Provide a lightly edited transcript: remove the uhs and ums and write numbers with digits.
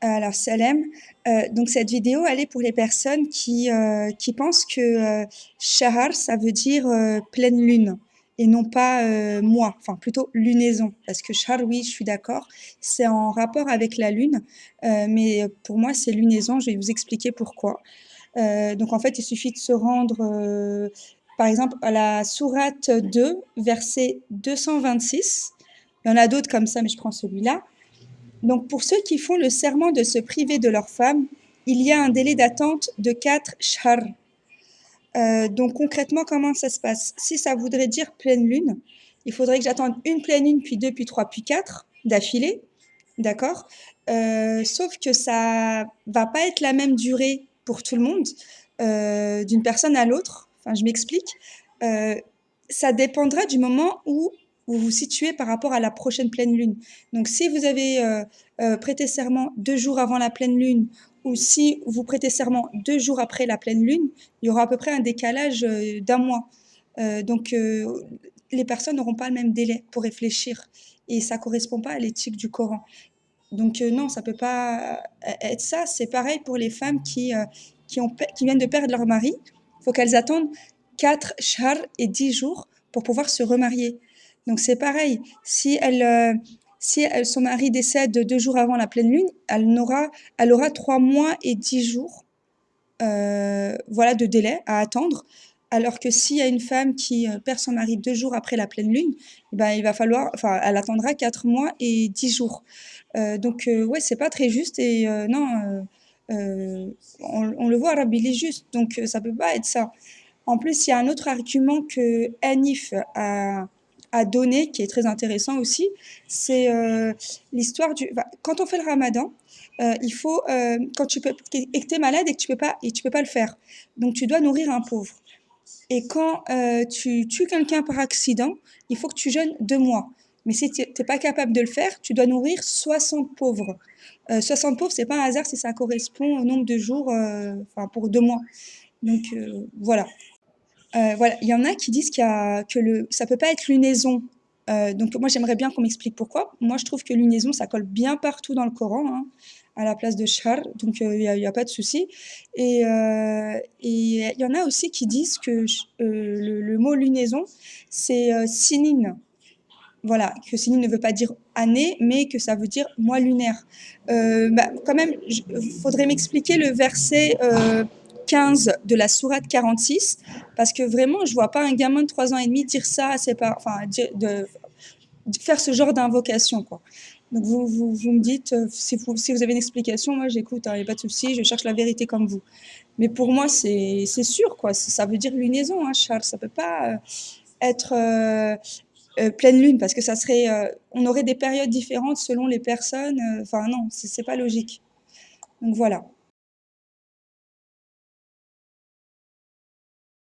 Alors Salem, donc cette vidéo, elle est pour les personnes qui pensent que, Shahar, ça veut dire, pleine lune et non pas, mois, enfin plutôt lunaison. Parce que Shahar, oui, je suis d'accord, c'est en rapport avec la lune, mais pour moi, c'est lunaison. Je vais vous expliquer pourquoi. Donc en fait, il suffit de se rendre, par exemple, à la sourate 2, verset 226. Il y en a d'autres comme ça, mais je prends celui-là. Donc, pour ceux qui font le serment de se priver de leur femme, il y a un délai d'attente de 4 shahrs. Donc, concrètement, comment ça se passe? Si ça voudrait dire pleine lune, il faudrait que j'attende une pleine lune, puis deux, puis trois, puis quatre d'affilée. D'accord? Sauf que ça va pas être la même durée pour tout le monde, d'une personne à l'autre. Enfin, je m'explique. Euh, Ça dépendra du moment où vous vous situez par rapport à la prochaine pleine lune. Donc, si vous avez prêté serment 2 jours avant la pleine lune, ou si vous prêtez serment 2 jours après la pleine lune, il y aura à peu près un décalage d'un mois. Donc, les personnes n'auront pas le même délai pour réfléchir et ça correspond pas à l'éthique du Coran. Donc non, ça peut pas être ça. C'est pareil pour les femmes qui viennent de perdre leur mari. Il faut qu'elles attendent 4 shahrs et 10 jours pour pouvoir se remarier. Donc c'est pareil. Si son mari décède 2 jours avant la pleine lune, elle aura 3 mois et 10 jours voilà, de délai à attendre. Alors que s'il y a une femme qui perd son mari 2 jours après la pleine lune, ben, enfin, elle attendra 4 mois et 10 jours. Donc, ouais, c'est pas très juste et non, on le voit, Rabbi, il est juste, donc ça peut pas être ça. En plus, il y a un autre argument que Hanif a donné, qui est très intéressant aussi, c'est l'histoire quand on fait le ramadan, il faut, quand tu peux, et que tu es malade et que tu peux pas le faire, donc tu dois nourrir un pauvre. Et quand tu tues quelqu'un par accident, il faut que tu jeûnes 2 mois. Mais si tu n'es pas capable de le faire, tu dois nourrir 60 pauvres. 60 pauvres, c'est pas un hasard si ça correspond au nombre de jours enfin, pour 2 mois. Donc voilà. Voilà. Il y en a qui disent ça peut pas être lunaison. Donc moi j'aimerais bien qu'on m'explique pourquoi. Moi je trouve que lunaison ça colle bien partout dans le Coran, hein, à la place de char, donc y a pas de souci. Et il y en a aussi qui disent que le mot lunaison c'est sinine. Voilà, que sinine ne veut pas dire année, mais que ça veut dire mois lunaire. Bah, quand même, faudrait m'expliquer le verset 15 de la sourate 46, parce que vraiment, je vois pas un gamin de 3 ans et demi dire ça à ses parents, enfin, de faire ce genre d'invocation, quoi. Donc vous me dites, si vous avez une explication, moi j'écoute, il n'y a pas de souci, je cherche la vérité comme vous. Mais pour moi, c'est sûr, quoi. Ça veut dire lunaison, hein, Charles. Ça peut pas être pleine lune, parce que on aurait des périodes différentes selon les personnes. Enfin non, c'est pas logique. Donc voilà.